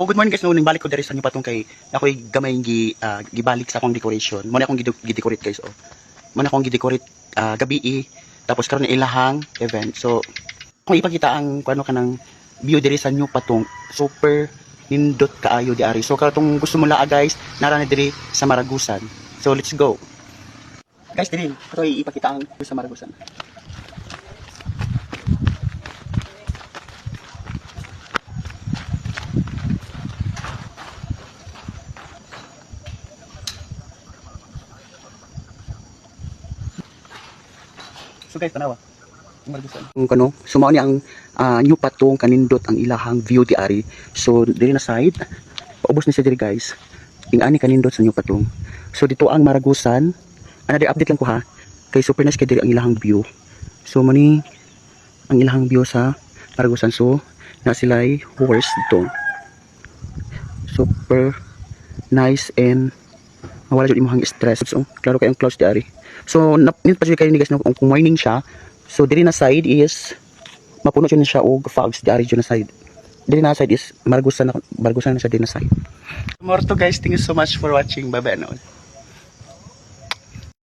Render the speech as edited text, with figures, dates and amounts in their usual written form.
Oh, good morning guys, no, balik ko diri sa inyo patong kay ako'y gamay gibalik sa akong decoration. Mo na akong gidecorate guys, oh. Mo na akong gidecorate gabi tapos karon na ilahang event. So, kung ipakita ang kuno kanang view diri sa inyo patong super nindot kaayo di ari. So, katong gusto mo laa guys, nara na diri sa Maragusan. So, let's go. Guys, diri ato ipakita ang view sa Maragusan. So guys, tanawa. Kung kano, sumao ni ang new patong kanindot ang ilahang view di ari. So diri na side, paubos ni siya diri guys. Ingani kanindot sa new patong. So dito ang Maragusan. Another update lang ko ha. Kay super nice kay diri ang ilahang view. So mani ang ilahang view sa Maragusan. So na sila'y horse dito. Super nice and mawala jud imong stress. So klaro kay ang clouds di ari. So nit pa jud kay ni guys no, kung morning siya. So diri na side is mapuno jud na siya og fogs di ari jud na side. Diri na side is Maragusan na siya diri na side. More to guys, thank you so much for watching. Bye bye now.